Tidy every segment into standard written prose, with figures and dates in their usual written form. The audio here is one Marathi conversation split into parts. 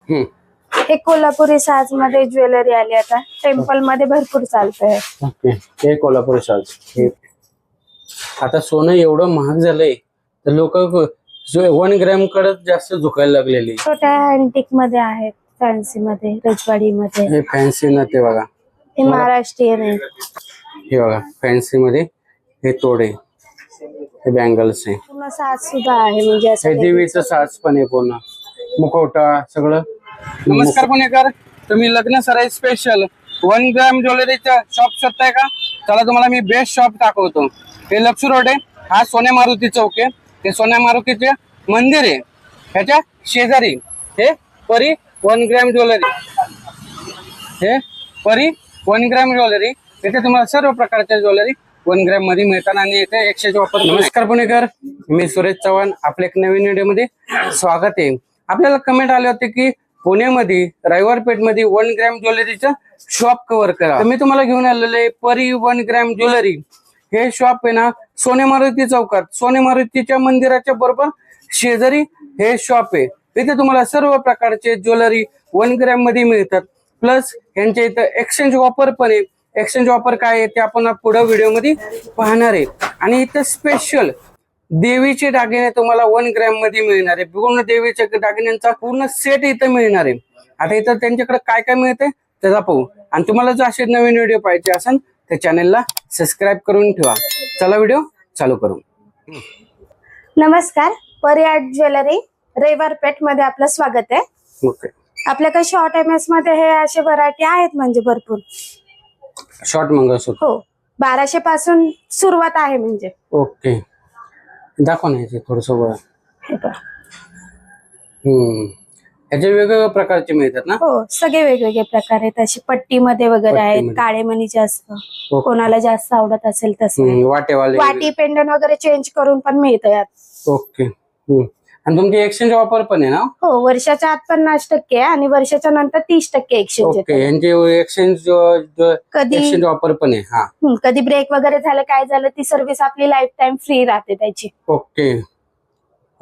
हम्म. हे कोल्हापुरी साज मध्ये ज्वेलरी आली आता टेम्पल मध्ये भरपूर चालतंय. ओके, हे कोल्हापुरी साज. हे आता सोनं एवढं महाग झालंय तर लोक 1 ग्रॅम कडे जास्त झुकायला लागलेली. छोट्या अँटिक मध्ये आहेत, फॅन्सी मध्ये, रजवाडी मध्ये. हे फॅन्सी ना ते बघा, हे महाराष्ट्रीयन आहे. हे बघा फॅन्सी मध्ये हे तोडे, हे बँगल्स आहे. पूर्ण साज सुद्धा आहे, म्हणजे असं हे देवीचं साज पण आहे, पूर्ण मुखवटा सगळं. नमस्कार पुणेकर, तुम्ही लग्न सराई स्पेशल 1 ग्रॅम ज्वेलरीचा शॉप शोधताय का? चला तुम्हाला मी बेस्ट शॉप दाखवतो. हे लक्ष्मी रोड आहे, हा सोन्या मारुती चौक आहे. हे सोन्या मारुतीचे मंदिर आहे, ह्याच्या शेजारी हे परी 1 ग्रॅम ज्वेलरी. हे परी 1 ग्रॅम ज्वेलरी, इथे तुम्हाला सर्व प्रकारच्या ज्वेलरी 1 ग्रॅम मध्ये मिळतात आणि इथे एक्सचेंज ऑफर. नमस्कार पुणेकर, मी सुरेश चव्हाण, आपल्या एक नवीन व्हिडिओ मध्ये स्वागत आहे. आपल्याला कमेंट आले होते की पुण्यामध्ये रविवार पेठ मध्ये 1 ग्रॅम ज्वेलरीचं शॉप कव्हर करा. तर मी तुम्हाला घेऊन आलेलो आहे परी 1 ग्रॅम ज्वेलरी. हे शॉप आहे ना सोने मारुती चौकात, सोने मारुतीच्या मंदिराच्या बरोबर शेजारी हे शॉप आहे. इथे तुम्हाला सर्व प्रकारचे ज्वेलरी 1 ग्रॅम मध्ये मिळतात. प्लस यांच्या इथं एक्सचेंज ऑफर पण आहे. एक्सचेंज ऑफर काय आहे ते आपण पुढे व्हिडिओ मध्ये पाहणार आहे. आणि इथं स्पेशल देवीचे दागिने तुम्हाला 1 ग्रॅम मध्ये मिळणार आहे. पूर्ण देवीच्या दागिन्यांचा पूर्ण सेट इथं मिळणार आहे. आता इथं त्यांच्याकडे काय काय मिळते त्याचा पाहू. आणि तुम्हाला जर असे नवीन व्हिडिओ पाहिजे असेल तर चॅनलला सबस्क्राईब करून ठेवा. चला व्हिडिओ चालू करू. नमस्कार, परी आर्ट ज्वेलरी रविवार पेठ मध्ये आपलं स्वागत आहे. ओके, आपल्याकडे शॉर्ट एमएस मध्ये हे असे व्हरायटी आहेत, म्हणजे भरपूर. शॉर्ट मंगळसूत्र हो, 1200 पासून सुरुवात आहे. म्हणजे ओके, दाखवा ना याचे थोडस बघा. हे पहा. याचे वेगवेगळ्या प्रकारचे मिळतात ना? हो, सगळे वेगवेगळे प्रकार आहेत. अशी पट्टीमध्ये वगैरे आहेत, पट्टीमध्ये. काळे मणी जास्त कोणाला जास्त आवडत असेल तसं. वाटेवाले. वाटी पेंडन वगैरे चेंज करून पण मिळतं यात. ओके. आणि तुमची एक्सचेंज ऑफर पण आहे ना? हो, वर्षाच्या आत 50% आणि वर्षाच्या नंतर 30% एक्सचेंज ओके, यांची एक्सचेंज कधी एक्सचेंज ऑफर पण आहे. हा, कधी ब्रेक वगैरे झालं, काय झालं, ती सर्व्हिस आपली लाईफ टाइम फ्री राहते त्याची. ओके.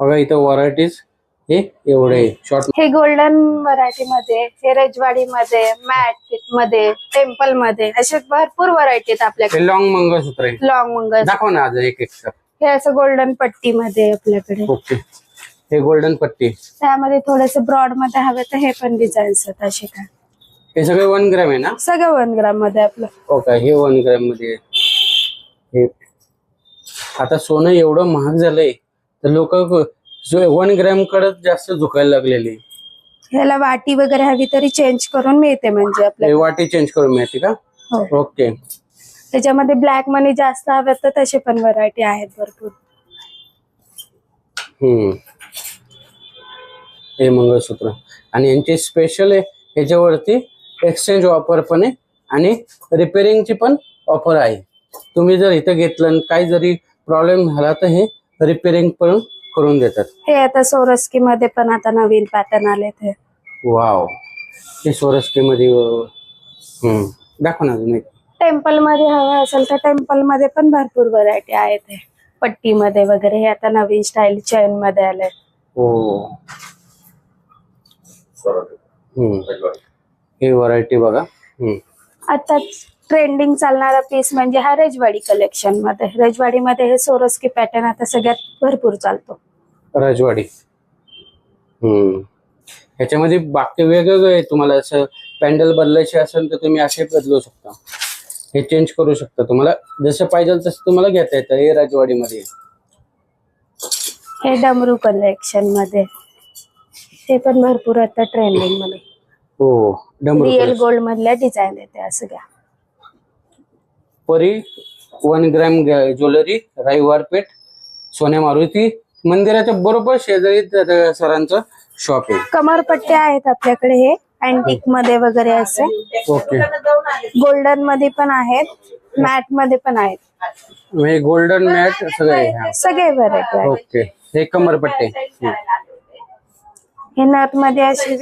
बघा इथं व्हरायटीज हे एवढे शॉर्ट. हे गोल्डन व्हरायटी मध्ये, हे रजवाडी मध्ये, मॅट मध्ये, टेम्पल मध्ये, असे भरपूर व्हरायटी आहेत आपल्याकडे. लॉंग मंगळसूत्र आहे. लॉंग मंगळ. दाखवा ना आज एक एक. हे असं गोल्डन पट्टी मध्ये आपल्याकडे. ओके, हे गोल्डन पट्टी. त्यामध्ये थोडेसे ब्रॉड मध्ये हवे तर हे पण डिझाईन्स आहेत असे. काय हे सगळे 1 ग्रॅम आहे ना? सगळं 1 ग्राम मध्ये आपलं. ओके, हे 1 ग्रॅम मध्ये. हे आता सोनं एवढं महाग झालंय तर लोक 1 ग्रॅम कडे जास्त झुकायला लागलेली. ह्याला वाटी वगैरे हवी तरी चेंज करून मिळते, म्हणजे हे आपल्याला. वाटी चेंज करून मिळते का? हो. ओके. त्याच्यामध्ये ब्लॅक मनी जास्त हवे तर तसे पण व्हरायटी आहेत भरपूर. हे मंगळसूत्र आणि यांचे स्पेशल आहे. याच्यावरती एक्सचेंज ऑफर पण आहे आणि रिपेअरिंगची पण ऑफर आहे. तुम्ही जर इथं घेतलं काही जरी प्रॉब्लेम झाला तर हे रिपेअरिंग पण करून देतात. हे आता सोरस्की मध्ये पण आता नवीन पॅटर्न आले ते. वाव, हे सोरस्की मध्ये. दाखव ना अजून एक. टेम्पल मध्ये हवं असेल तर टेम्पल मध्ये पण भरपूर व्हरायटी आहेत. हे पट्टी मध्ये वगैरे, हे आता नवीन स्टाईल चेन मध्ये आले. हो, हे व्हरायटी बघा. आता ट्रेंडिंग चालणारा पीस म्हणजे हा रजवाडी कलेक्शन मध्ये. रजवाडी मध्ये हे सोरस्की पॅटर्न आता सगळ्यात भरपूर चालतो. राजवाडी. ह्याच्यामध्ये बाकी वेगवेगळे आहे. तुम्हाला असं पॅन्डल बदलायचे असेल तर तुम्ही असे बदलू शकता. हे चेंज करू शकता, तुम्हाला जसं पाहिजे तसं तुम्हाला घेता येतं. हे राजवाडी मध्ये. हे डमरू कलेक्शन मध्ये, ते पण भरपूर आता ट्रेंडिंग मध्ये. हो, डमरू. रिअल गोल्ड मधल्या डिझाईन येते असं घ्या. परी 1 ग्रॅम ज्वेलरी, रविवार पेठ, सोन्या मारुती मंदिराच्या बरोबर शेजारी सरांचं शॉप आहे. कमरपट्टे आहेत आपल्याकडे, हे अँटिक मध्ये वगैरे असे. ओके. गोल्डन मध्ये पण आहेत, मॅट मध्ये पण आहेत. हे गोल्डन मॅट सगळे. सगळे व्हरायटी आहेत. ओके, हे कमरपट्टे. हे नथ मध्ये अशी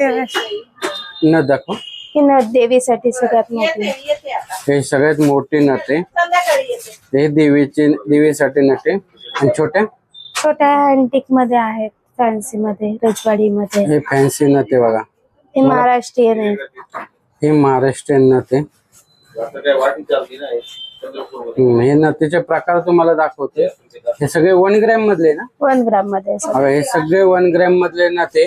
नथ दाखव. ही नथ देवीसाठी सगळ्यात मोठी. हे सगळ्यात मोठी नथ आहे. हे देवीसाठी नथ आहे. आणि छोट्या छोट्या अँटिक मध्ये आहेत, फॅन्सी मध्ये, रजवाडी मध्ये. हे फॅन्सी नथ आहे बघा. हे महाराष्ट्रीयन आहे. हे महाराष्ट्रीयन नथ आहे. हे नथीचे प्रकार तुम्हाला दाखवते. हे सगळे 1 ग्रॅम मधले ना? 1 ग्राम मध्ये आहे. बघा, हे सगळे 1 ग्रॅम मधले नथ आहे.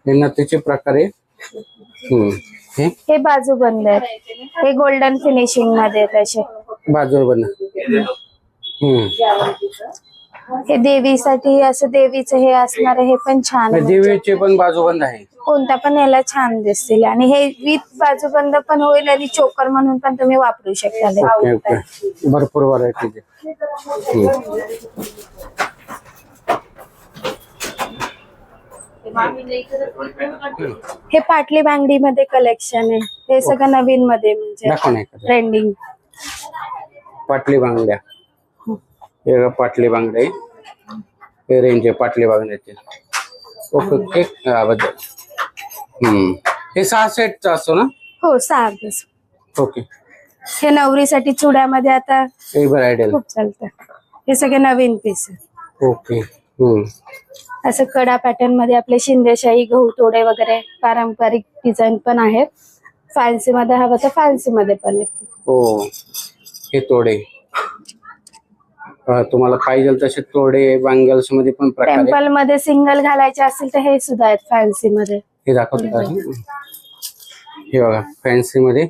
हे नथीचे प्रकार आहे. हे बाजूबंद आहेत. हे गोल्डन फिनिशिंग मध्ये आहेत असे बाजूबंद. हे देवीसाठी असं देवीचं हे असणार हे पण छान आहे. देवीचे पण बाजूबंद आहे. कोणत्या पण याला छान दिसतील आणि हे विथ बाजूबंद पण होईल आणि चोकर म्हणून पण तुम्ही वापरू शकता. ओके ओके, भरपूर व्हरायटी. हे पाटली बांगडी मध्ये कलेक्शन आहे. हे सगळं नवीन मध्ये म्हणजे ट्रेंडिंग पाटली बांगड्या. हे पाटली बांगड्या हे रेंज आहे पाटली बांगड्याचे. ओके हे 6 सेटचा असतो ना? हो 6 पीस. ओके. हे नवरीसाठी चुड्यामध्ये आता हे ब्रायडल खूप चालतं. हे सगळे नवीन पीस. ओके. असं कडा पॅटर्न मध्ये आपले शिंदेशाही गहू तोडे वगैरे पारंपरिक डिझाईन पण आहेत. फॅन्सी मध्ये हवं तर फॅन्सी मध्ये पण आहेत. हो, हे तोडे तुम्हाला पाहिजे तसे तोडे बँगल्स मध्ये पण प्रकार. टेम्पल मध्ये सिंगल घालायचे असेल तर हे सुद्धा आहेत फॅन्सी मध्ये. हे दाखवतो का? हे बघा, फॅन्सी मध्ये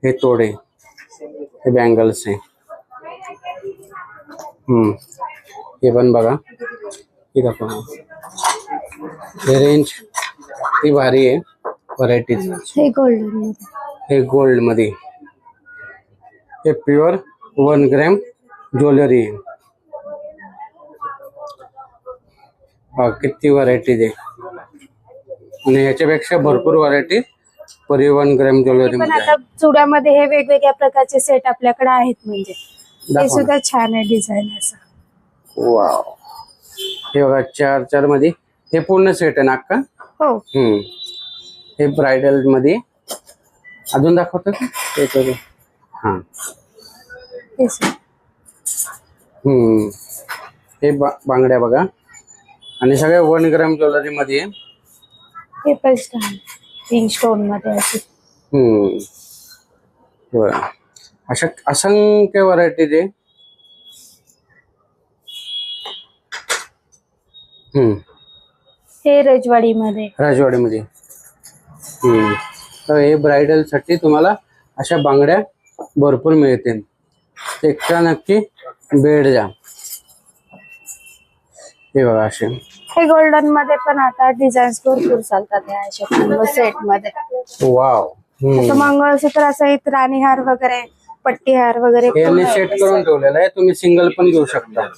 हे तोडे, हे बँगल्स आहे. हे पण बघा, हे दाखव. हे रेंज ही भारी आहे, व्हरायटीज. हे गोल्डन मध्ये. हे गोल्ड मध्ये. हे प्युअर 1 ग्रॅम ज्वेलरी आहे. किती व्हरायटीज आहे आणि याच्यापेक्षा भरपूर व्हरायटी 1 ग्रॅम ज्वेलरी पण मध्ये. आता चुड्यामध्ये हे वेगवेगळ्या प्रकारचे सेट आपल्याकडे आहेत. म्हणजे हे सुद्धा छान आहे डिझाईन असं. वाव, हे बघा 4 मध्ये हे पूर्ण सेट आहे ना अक्का? हो. हे ब्रायडल मध्ये. अजून दाखवतो का? हा. हे बांगड्या बघा आणि सगळ्या 1 ग्रॅम ज्वेलरी मध्ये. हे पण पिंक स्टोन मध्ये असे. अशा असंख्य व्हरायटी आहे. हे रजवाडी मध्ये. तर हे ब्रायडल साठी तुम्हाला अशा बांगड्या भरपूर मिळतील. एकदा नक्की भेट द्या. हे बघा असे. हे गोल्डन मध्ये पण आता डिझाईन्स भरपूर चालतात या अशा सेट मध्ये. वाव. आता मंगळसूत्र असं राणी हार वगैरे पट्टी हार वगैरे यांनी सेट करून ठेवलेला आहे. तुम्ही सिंगल पण घेऊ शकता.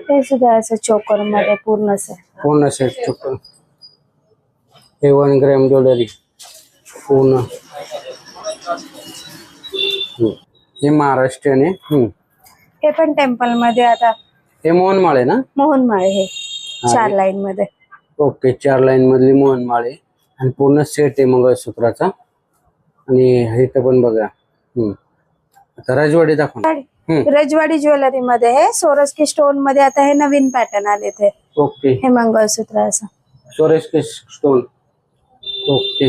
हे सुद्धा असं चोकर मध्ये पूर्ण सेट चोकर. हे 1 ग्रॅम ज्वेलरी पूर्ण. हे महाराष्ट्रीयन आहे. हे पण टेम्पल मध्ये. आता हे मोहनमाळे ना? मोहनमाळे. हे 4 लाईन मध्ये. ओके, 4 लाईन मधली मोहनमाळे आणि पूर्ण सेट आहे मंगळसूत्राचा. आणि हे तर पण बघा. आता रजवाडी दाखव. रजवाडी ज्वेलरी मध्ये हे सोरस्की स्टोन मध्ये आता हे नवीन पॅटर्न आले ते. ओके. हे मंगळसूत्र असं सोरस्की स्टोन. ओके.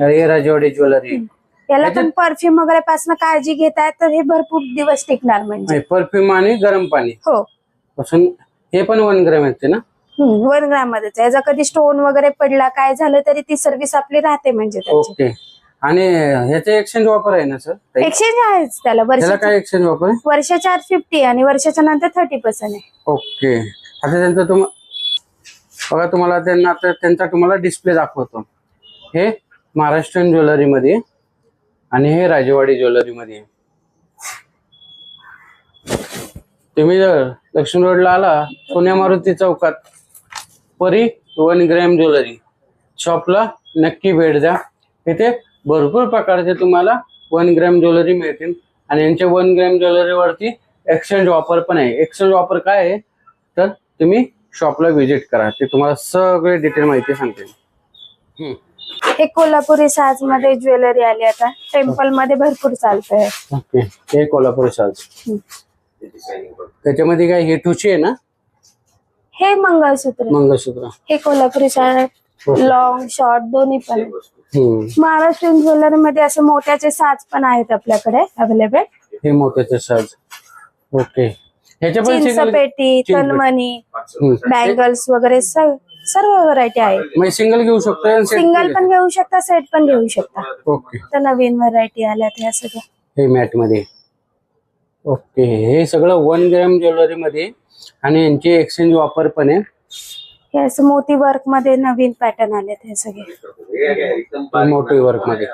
हे रजवाडी ज्वेलरी. याला पण परफ्यूम वगैरे पासून काळजी घेतायत तर हे भरपूर दिवस टिकणार. म्हणजे परफ्यूम आणि गरम पाणी हो पासून. हे पण 1 ग्रॅम येते ना? 1 ग्राम मध्येच. याचा कधी स्टोन वगैरे पडला काय झालं तरी ती सर्व्हिस आपली राहते म्हणजे त्याची. ओके. आणि ह्याचे एक्सचेंज ऑफर आहे ना सर? एक्सचेंज आहेच त्याला. काय एक्सचेंज ऑफर आहे? वर्षाच्या आत 50 आणि वर्षाच्या नंतर 30% आहे. ओके. आता त्यांचा बघा तुम्हाला त्यांचा तुम्हाला डिस्प्ले दाखवतो. हे महाराष्ट्रीयन ज्वेलरी मध्ये आणि हे राजवाडी ज्वेलरी मध्ये. तुम्ही जर लक्ष्मी रोडला आला सोन्या मारुती चौकात परी 1 ग्रॅम ज्वेलरी शॉपला नक्की भेट द्या. इथे भरपूर प्रकारचे तुम्हाला 1 ग्रॅम ज्वेलरी मिळतील. आणि यांच्या 1 ग्रॅम ज्वेलरी वरती एक्सचेंज ऑफर पण आहे. एक्सचेंज ऑफर काय आहे तर तुम्ही शॉपला व्हिजिट करा, ते तुम्हाला सगळे डिटेल माहिती सांगते. हे कोल्हापुरी साज मध्ये ज्वेलरी आली आता. टेम्पल मध्ये भरपूर चालतंय. ओके. हे कोल्हापुरी साज. त्याच्यामध्ये काय हे ठुशी आहे ना? हे मंगळसूत्र हे कोल्हापुरी लॉंग शॉर्ट दोन्ही पण आहे. महाराष्ट्रीयन ज्वेलरी मध्ये असे मोत्याचे साज पण आहेत आपल्याकडे अवेलेबल. हे मोत्याचे साज. ओके. चिंचपेटी, तनमणी, बँगल्स वगैरे सर्व व्हरायटी आहे. म्हणजे सिंगल घेऊ शकतो, सिंगल पण घेऊ शकता, सेट पण घेऊ शकता. ओके. तर नवीन व्हरायटी आल्यात ह्या सगळ्या. हे मॅट मध्ये. ओके. हे सगळं 1 ग्रॅम ज्वेलरी मध्ये आणि यांची एक्सचेंज ऑफर पण आहे. हे असं मोती वर्क मध्ये नवीन पॅटर्न आलेत हे सगळे. मोती वर्क मध्ये.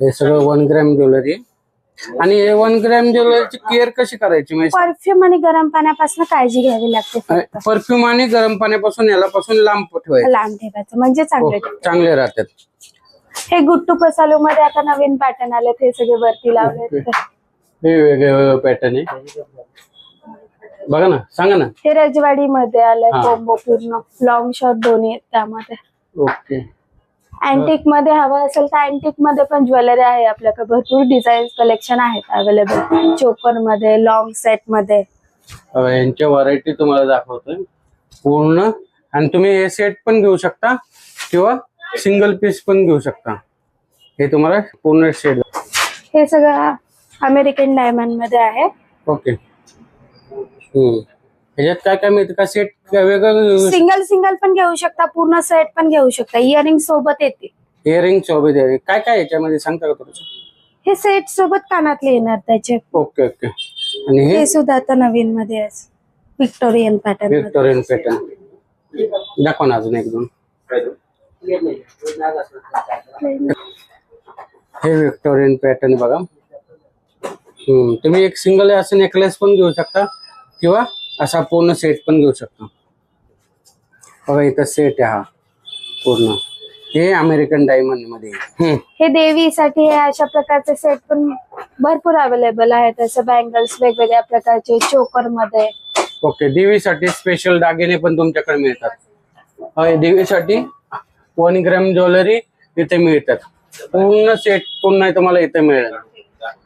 हे सगळं 1 ग्रॅम ज्वेलरी. आणि 1 ग्रॅम ज्वेलरीची केअर कशी करायची? परफ्यूम आणि गरम पाण्यापासून काळजी घ्यावी लागते. परफ्यूम आणि गरम पाण्यापासून यालापासून लांब ठेवायचं म्हणजे चांगले राहतात. हे गुट्टू पसालू मध्ये आता नवीन पॅटर्न आलेत हे सगळे वरती लावले. हे वेगळे पॅटर्न आहे बघा ना, सांगा ना. हे रजवाडी मध्ये आलंय कॉम्बो पूर्ण लॉंग शॉर्ट दोन्ही आहेत त्यामध्ये. ओके. अँटिक मध्ये हवं असेल तर अँटिक मध्ये पण ज्वेलरी आहे आपल्याकडे. भरपूर डिझाईन कलेक्शन आहेत अवेलेबल. चोकर मध्ये, लॉंग सेट मध्ये. यांच्या व्हरायटी तुम्हाला दाखवतोय पूर्ण. आणि तुम्ही हे सेट पण घेऊ शकता किंवा सिंगल पीस पण घेऊ शकता. हे तुम्हाला पूर्ण सेट. हे सगळं अमेरिकन डायमंड मध्ये आहे. ओके. ह्याच्यात काय काय मिळतं का? सेट वेगळं सिंगल पण घेऊ शकता, पूर्ण सेट पण घेऊ शकता. इयरिंग सोबत येते. इयरिंग सोबत येते. काय काय याच्यामध्ये सांगता का थोडं? हे सेट सोबत कानातले येणार त्याचे. Okay okay. आणि हे सुद्धा आता नवीन मध्ये आहे व्हिक्टोरियन पॅटर्न. दाखवा ना अजून एक दोन. हे व्हिक्टोरियन पॅटर्न बघा. तुम्ही एक सिंगल असं नेकलेस पण घेऊ शकता किंवा असा पूर्ण सेट पण घेऊ शकता. बघा इथं सेट आहे हा पूर्ण. हे अमेरिकन डायमंड मध्ये. हे देवीसाठी हे अशा प्रकारचे सेट पण भरपूर अवेलेबल आहेत. असं बँगल्स वेगवेगळ्या प्रकारचे चोकर मध्ये. ओके. देवीसाठी स्पेशल दागिने पण तुमच्याकडे मिळतात. देवीसाठी 1 ग्रॅम ज्वेलरी इथे मिळतात. पूर्ण सेट पूर्ण तुम्हाला इथे मिळेल.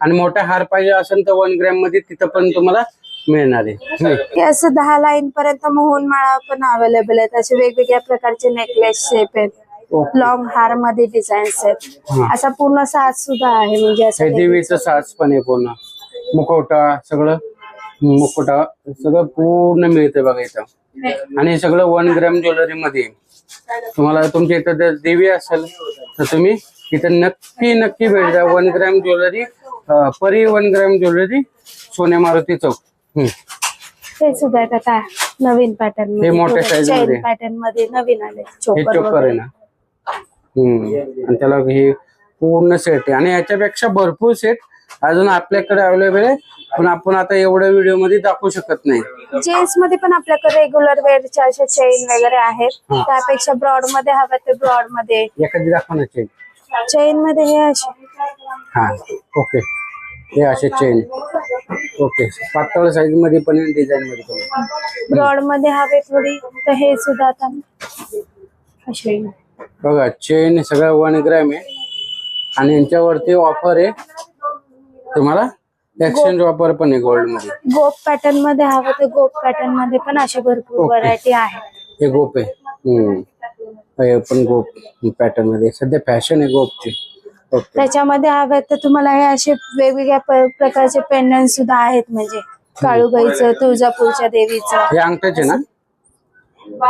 आणि मोठा हार पाहिजे असेल तर 1 ग्रॅम मध्ये तिथं पण तुम्हाला मिळणार आहे. असं 10 लाईन पर्यंत मोहन माळा पण अवेलेबल आहेत. असे वेगवेगळ्या प्रकारचे नेकलेस शेप आहेत. लॉंग हार मध्ये डिझाईन्स आहेत. असा पूर्ण साज सुद्धा आहे. म्हणजे असं देवीचं साज पण आहे पूर्ण. मुखवटा सगळं पूर्ण मिळते बघा इथं. आणि सगळं 1 ग्रॅम ज्वेलरी मध्ये. तुम्हाला तुमच्या इथं जर देवी असेल तर तुम्ही इथं नक्की भेट द्या. 1 ग्रॅम ज्वेलरी परी 1 ग्रॅम ज्वेलरी सोने मारुती चौक. हे सुद्धा आता नवीन पॅटर्न. हे मोठ्या साईज मध्ये पॅटर्न मध्ये नवीन आले. हे चोकर आहे ना. आणि त्याला हे पूर्ण सेट आहे. आणि याच्यापेक्षा भरपूर सेट अजून आपल्याकडे अवेलेबल आहे. पण आपण आता एवढ्या व्हिडिओ मध्ये दाखवू शकत नाही. जेंट्स मध्ये पण आपल्याकडे रेग्युलर वेअरच्या अशा चेन वगैरे आहेत. त्यापेक्षा ब्रॉड मध्ये हव्या तर ब्रॉड मध्ये. एखादी दाखवा ना चेन. चेन मध्ये हे असे. हा ओके. हे असे चेन. ओके. पातळ साईज मध्ये पण डिझाईन मध्ये पण. ब्रॉड मध्ये हवे थोडी तर हे सुद्धा आता असे बघा. चेन सगळं 1 ग्रॅम आहे. आणि यांच्यावरती ऑफर आहे तुम्हाला. एक्सचेंज ऑफर पण आहे गोल्ड मध्ये. गोप पॅटर्न मध्ये हवं तर गोप पॅटर्न मध्ये पण असे भरपूर व्हरायटी आहेत. हे गोप आहे. हे पण गोप पॅटर्न मध्ये सध्या फॅशन आहे गोपची. त्याच्यामध्ये हवे तर तुम्हाला हे असे वेगवेगळ्या प्रकारचे पेंडंट सुद्धा आहेत. म्हणजे काळूबाईचं, तुळजापूरच्या देवीचं. हे अंगठ्याचे ना?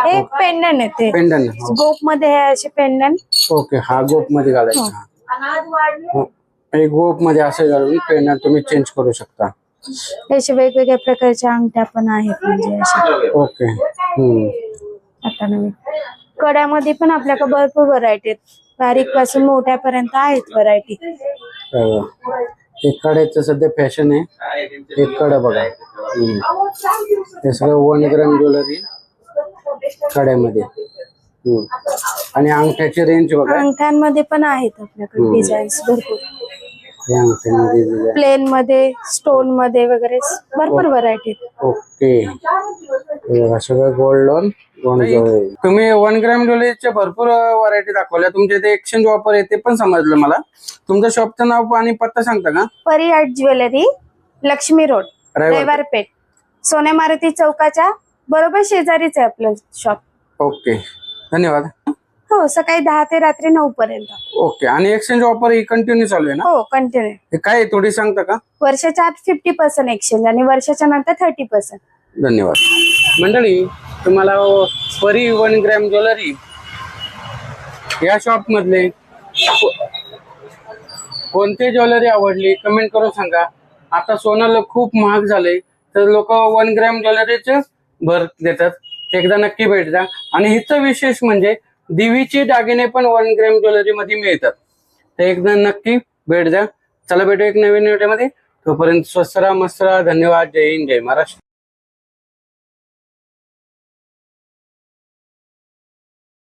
हे पेंडंट आहे ते. पेंडंट गोप मध्ये हे असे पेंडंट. ओके. हा गोप मध्ये घालायचा. हे गोप मध्ये असं घालून पेंडंट तुम्ही चेंज करू शकता. अशा वेगवेगळ्या प्रकारच्या अंगठ्या पण आहेत. म्हणजे अशा. ओके. आता नवीन कड्यामध्ये पण आपल्याकडे भरपूर व्हरायटी आहेत. बारीक पासून मोठ्यापर्यंत आहेत व्हरायटी. एक कड्याचं सध्या फॅशन आहे. एक कडा बघा. हे सगळं 1 ग्रॅम ज्वेलरी कड्यामध्ये. आणि अंगठ्याची रेंज बघा. अंगठ्यांमध्ये पण आहेत आपल्याकडे डिझाईन्स भरपूर. अंगठ्यामध्ये प्लेन मध्ये, स्टोन मध्ये वगैरे भरपूर व्हरायटी. ओके. सगळं गोल्ड लोन. तुम्ही 1 ग्रॅम ज्वेलरीच्या भरपूर व्हरायटी दाखवल्या. तुमच्या इथे एक्सचेंज ऑफर आहे ते पण समजलं मला. तुमचं शॉपचं नाव आणि पत्ता सांगता का? परी आर्ट ज्वेलरी, लक्ष्मी रोड, रविवार पेठ. सोने मारुती चौकाच्या बरोबर शेजारीच आहे आपलं शॉप. ओके, धन्यवाद. हो, सकाळी 10 ते रात्री 9 पर्यंत. ओके, आणि एक्सचेंज ऑफर ही कंटिन्यू चालू आहे ना? हो, कंटिन्यू. हे काय आहे, थोडी सांगता का? वर्षाच्या आत 50% एक्सचेंज आणि वर्षाच्या नंतर 30%. धन्यवाद. मंडळी, तुम्हाला परी 1 ग्रॅम ज्वेलरी या शॉप मधले कोणती ज्वेलरी आवडली कमेंट करून सांगा. आता सोनं खूप महाग झालंय, तर लोक 1 ग्रॅम ज्वेलरीच भर देतात. एकदा नक्की भेट द्या. आणि हिचं विशेष म्हणजे देवीचे दागिने पण 1 ग्रॅम ज्वेलरी मध्ये मिळतात. तर एकदा नक्की भेट द्या. चला भेटू एक नवीन व्हिडिओ मध्ये. तोपर्यंत स्वस्त राहा, मस्त राहा. धन्यवाद. जय हिंद, जय महाराष्ट्र.